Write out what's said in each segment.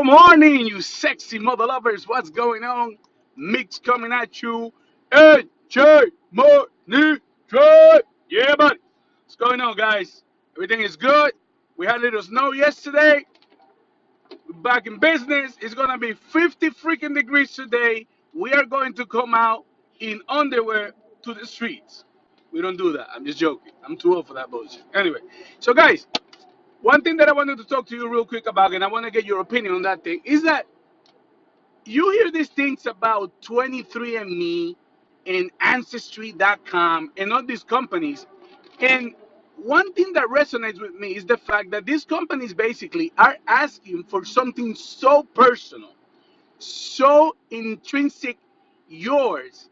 Good morning, you sexy mother lovers. What's going on? Mix coming at you. AJ Money Drive. Yeah, buddy. What's going on, guys? Everything is good. We had a little snow yesterday. We're back in business. It's going to be 50 freaking degrees today. We are going to come out in underwear to the streets. We don't do that. I'm just joking. I'm too old for that bullshit. Anyway, so guys, one thing that I wanted to talk to you real quick about, and I want to get your opinion on that thing, is that you hear these things about 23andMe and Ancestry.com and all these companies. And one thing that resonates with me is the fact that these companies basically are asking for something so personal, so intrinsic yours.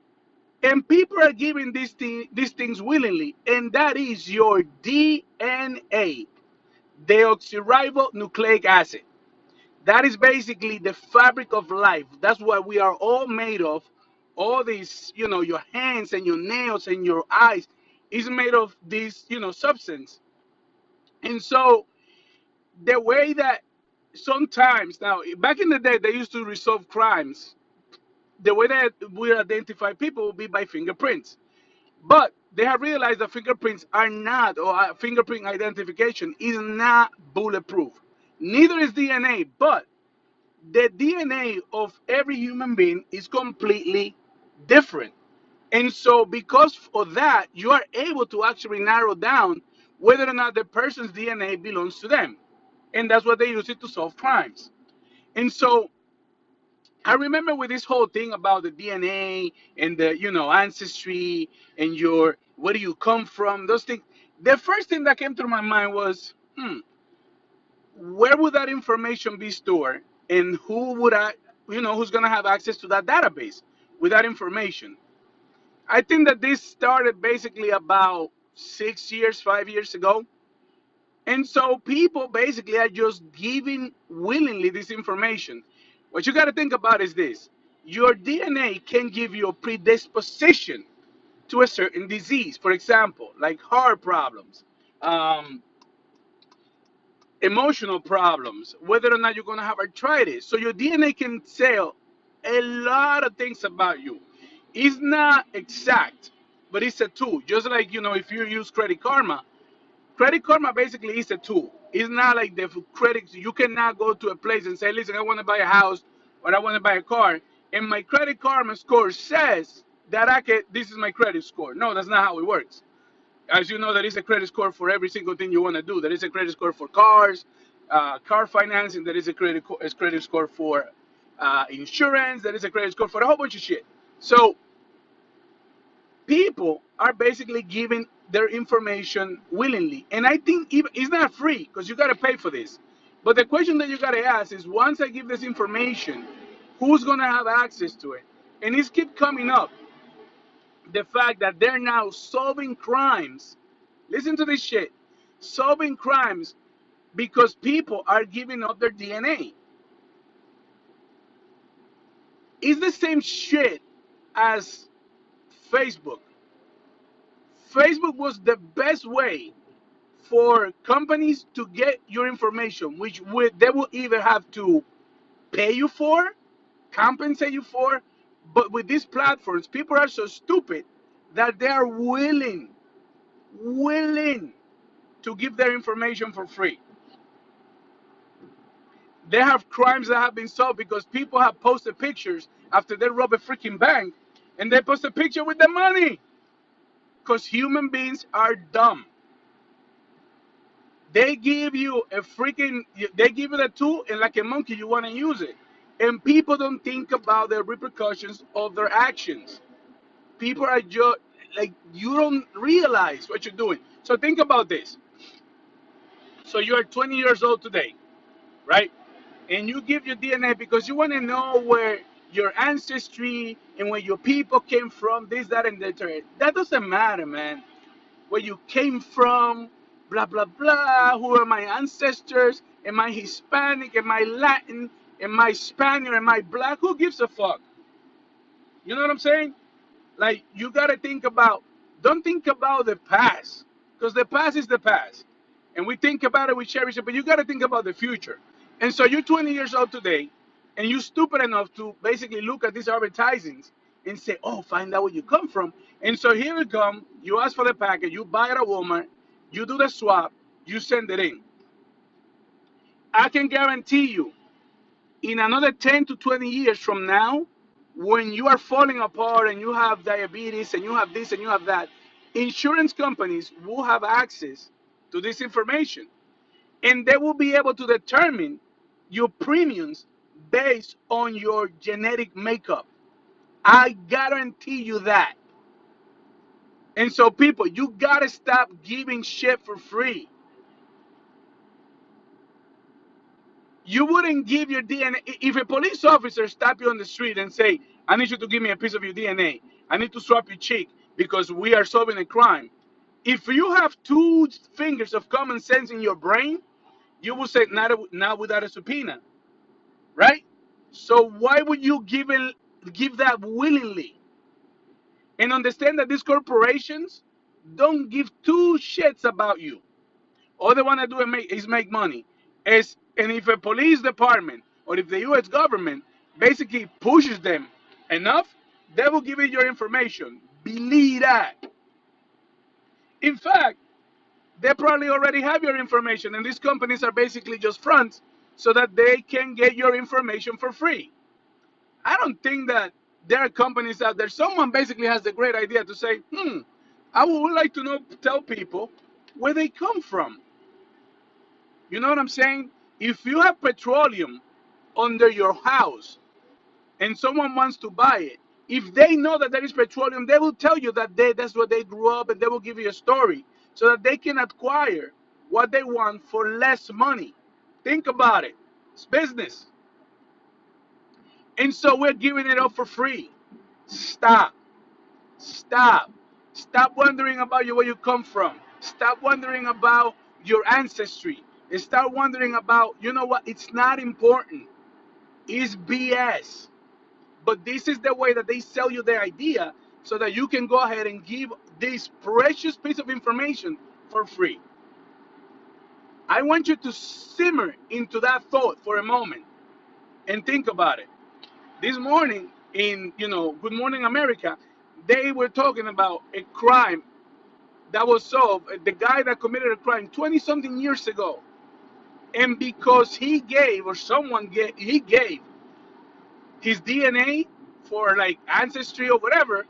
And people are giving these things willingly, and that is your DNA, deoxyribonucleic acid. That is basically the fabric of life. That's what we are all made of. All these, your hands and your nails and your eyes is made of this, substance. And so the way that sometimes now, back in the day, they used to resolve crimes. The way that we identify people will be by fingerprints. But they have realized that fingerprints are not, or fingerprint identification is not bulletproof. Neither is DNA, but the DNA of every human being is completely different. And so, because of that, you are able to actually narrow down whether or not the person's DNA belongs to them. And that's what they use it to solve crimes. And so, I remember with this whole thing about the DNA and the, ancestry and your, where do you come from, those things. The first thing that came through my mind was, where would that information be stored, and who's going to have access to that database with that information? I think that this started basically about 6 years, 5 years ago. And so people basically are just giving willingly this information. What you got to think about is this: your DNA can give you a predisposition to a certain disease, for example, like heart problems, um, emotional problems, whether or not you're going to have arthritis. So your DNA can tell a lot of things about you. It's not exact, but it's a tool. Just like, if you use Credit Karma basically is a tool. It's not like the credit. You cannot go to a place and say, listen, I want to buy a house or I want to buy a car, and my Credit Karma score says that this is my credit score. No, that's not how it works. As you know, there is a credit score for every single thing you want to do. There is a credit score for cars, car financing. There is a credit score for insurance. There is a credit score for a whole bunch of shit. So people are basically giving their information willingly, and I think it's not free because you got to pay for this. But the question that you got to ask is, once I give this information, who's going to have access to it? And it's keep coming up, the fact that they're now solving crimes. Listen to this shit. Solving crimes because people are giving up their DNA. It's the same shit as Facebook. Facebook was the best way for companies to get your information, which they will either have to pay you for, compensate you for. But with these platforms, people are so stupid that they are willing to give their information for free. They have crimes that have been solved because people have posted pictures after they rob a freaking bank, and they post a picture with the money because human beings are dumb. They give you they give you the tool, and like a monkey, you want to use it. And people don't think about the repercussions of their actions. People are just like, you don't realize what you're doing. So think about this. So you are 20 years old today, right? And you give your DNA because you want to know where your ancestry and where your people came from, this, that, and the third. That doesn't matter, man. Where you came from, blah, blah, blah. Who are my ancestors? Am I Hispanic? Am I Latin? Am I Spaniard? Am I black? Who gives a fuck? You know what I'm saying? Like, you got to don't think about the past, because the past is the past. And we think about it, we cherish it, but you got to think about the future. And so you're 20 years old today, and you're stupid enough to basically look at these advertisings and say, oh, find out where you come from. And so here you come, you ask for the package, you buy it at Walmart, you do the swap, you send it in. I can guarantee you, in another 10 to 20 years from now, when you are falling apart and you have diabetes and you have this and you have that, insurance companies will have access to this information, and they will be able to determine your premiums based on your genetic makeup. I guarantee you that. And so, people, you gotta stop giving shit for free. You wouldn't give your DNA if a police officer stopped you on the street and say, "I need you to give me a piece of your DNA. I need to swap your cheek because we are solving a crime." If you have two fingers of common sense in your brain, you will say, "Not without a subpoena," right? So why would you give that willingly? And understand that these corporations don't give two shits about you. All they want to do is make money. And if a police department or if the U.S. government basically pushes them enough, they will give you your information. Believe that. In fact, they probably already have your information, and these companies are basically just fronts so that they can get your information for free. I don't think that there are companies out there. Someone basically has the great idea to say, I would like to know, tell people where they come from. You know what I'm saying? If you have petroleum under your house and someone wants to buy it, if they know that there is petroleum, they will tell you that that's where they grew up, and they will give you a story so that they can acquire what they want for less money. Think about it. It's business. And so we're giving it up for free. Stop. Stop. Stop wondering about where you come from. Stop wondering about your ancestry. And start wondering about, you know what? It's not important. It's BS. But this is the way that they sell you the idea so that you can go ahead and give this precious piece of information for free. I want you to simmer into that thought for a moment and think about it. This morning in, Good Morning America, they were talking about a crime that was solved. The guy that committed a crime 20 something years ago. And because he gave, or someone gave, he gave his DNA for like Ancestry or whatever,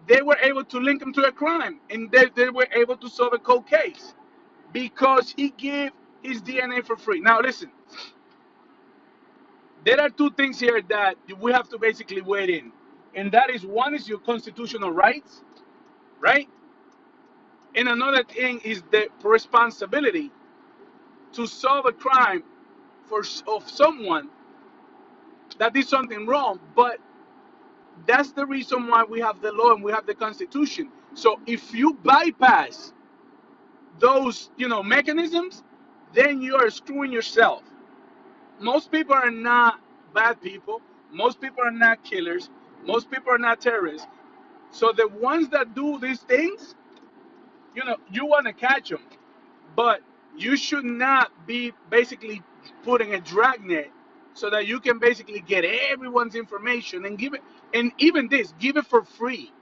they were able to link him to a crime, and they were able to solve a cold case because he gave his DNA for free. Now listen, there are two things here that we have to basically weigh in, and that is, one is your constitutional rights, right? And another thing is the responsibility to solve a crime of someone that did something wrong. But that's the reason why we have the law and we have the Constitution. So if you bypass those, mechanisms, then you are screwing yourself. Most people are not bad people. Most people are not killers. Most people are not terrorists. So the ones that do these things, you want to catch them, but you should not be basically putting a dragnet so that you can basically get everyone's information and give it, and even this, give it for free.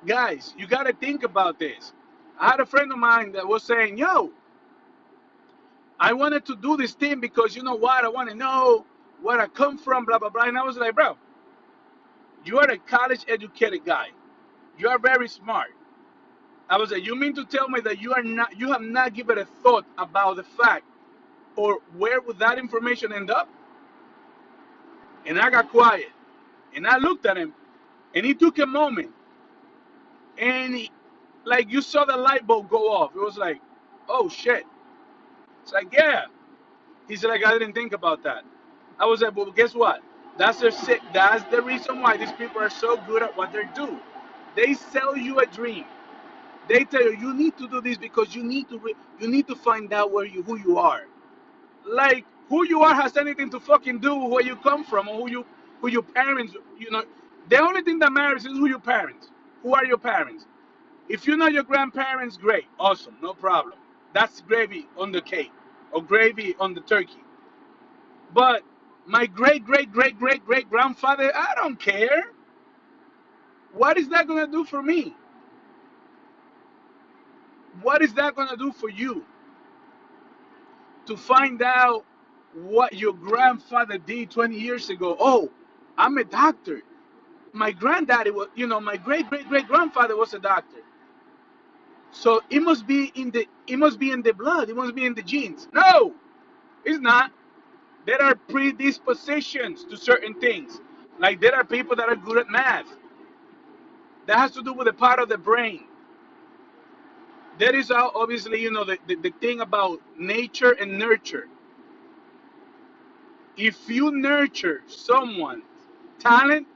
Guys, you got to think about this. I had a friend of mine that was saying, yo, I wanted to do this thing because you know what? I want to know where I come from, blah, blah, blah. And I was like, bro, you are a college educated guy. You are very smart. I was like, you mean to tell me that you have not given a thought about the fact or where would that information end up? And I got quiet. And I looked at him, and he took a moment, and like you saw the light bulb go off. It was like, oh shit. It's like, yeah. He's like, I didn't think about that. I was like, well, guess what? That's the reason why these people are so good at what they do. They sell you a dream. They tell you you need to do this because you need to find out who you are. Like who you are has anything to fucking do with where you come from or who your parents. The only thing that matters is who your parents. Who are your parents? If you know your grandparents, great, awesome, no problem. That's gravy on the cake or gravy on the turkey. But my great great great great great grandfather, I don't care. What is that gonna do for me? What is that gonna do for you? To find out what your grandfather did 20 years ago. Oh, I'm a doctor. My granddaddy was, my great great great grandfather was a doctor. So it must be in the blood. It must be in the genes. No, it's not. There are predispositions to certain things. Like there are people that are good at math. That has to do with a part of the brain. There is obviously, the thing about nature and nurture. If you nurture someone's talent,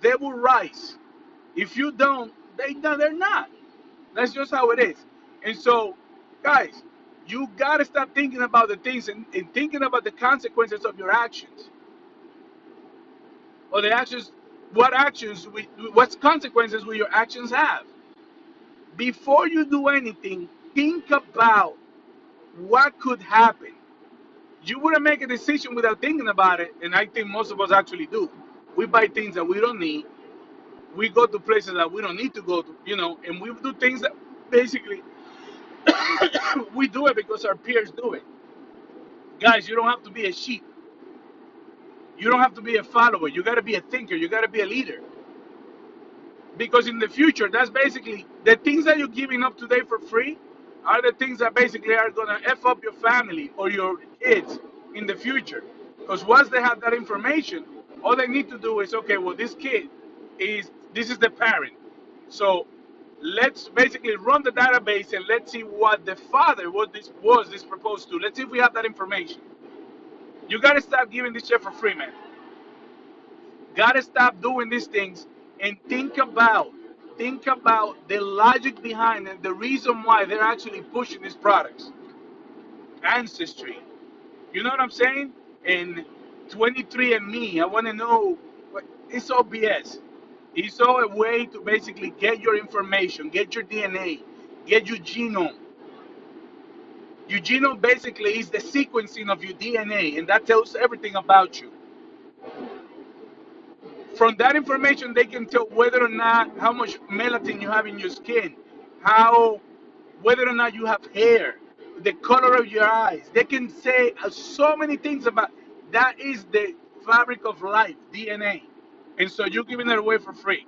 they will rise. If you don't, they're not. That's just how it is. And so, guys, you gotta stop thinking about the things and thinking about the consequences of your actions. Or the actions, what consequences will your actions have? Before you do anything, think about what could happen. You wouldn't make a decision without thinking about it, and I think most of us actually do. We buy things that we don't need. We go to places that we don't need to go to, and we do things that basically we do it because our peers do it. Guys, you don't have to be a sheep. You don't have to be a follower. You got to be a thinker. You got to be a leader. Because in the future, that's basically the things that you're giving up today for free are the things that basically are going to F up your family or your kids in the future. Because once they have that information, all they need to do is, okay, well, this is the parent. So let's basically run the database and let's see what the father, what this proposed to. Let's see if we have that information. You got to stop giving this shit for free, man. Got to stop doing these things and think about the logic behind it, the reason why they're actually pushing these products. Ancestry, you know what I'm saying? And 23andMe, I want to know. It's all BS. It's all a way to basically get your information, get your DNA, get your genome. Your genome basically is the sequencing of your DNA, and that tells everything about you. From that information, they can tell whether or not how much melatonin you have in your skin, how whether or not you have hair, the color of your eyes. They can say so many things about that. Is the fabric of life, DNA, and so you're giving it away for free.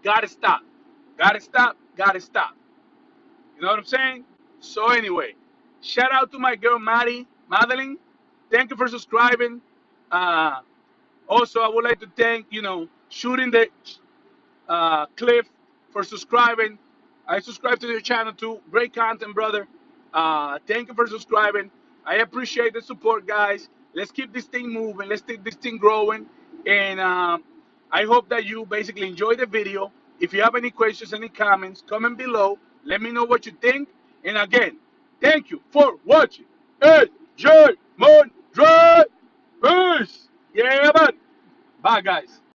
Gotta stop. Gotta stop. Gotta stop. You know what I'm saying? So anyway, shout out to my girl Madeline. Thank you for subscribing. Uh, Also, I would like to thank, Shooting the Cliff for subscribing. I subscribe to your channel too. Great content, brother. Thank you for subscribing. I appreciate the support, guys. Let's keep this thing moving. Let's keep this thing growing. And I hope that you basically enjoy the video. If you have any questions, any comments, comment below. Let me know what you think. And again, thank you for watching. Enjoy my drive. Peace. Yeah, man. Bye, guys.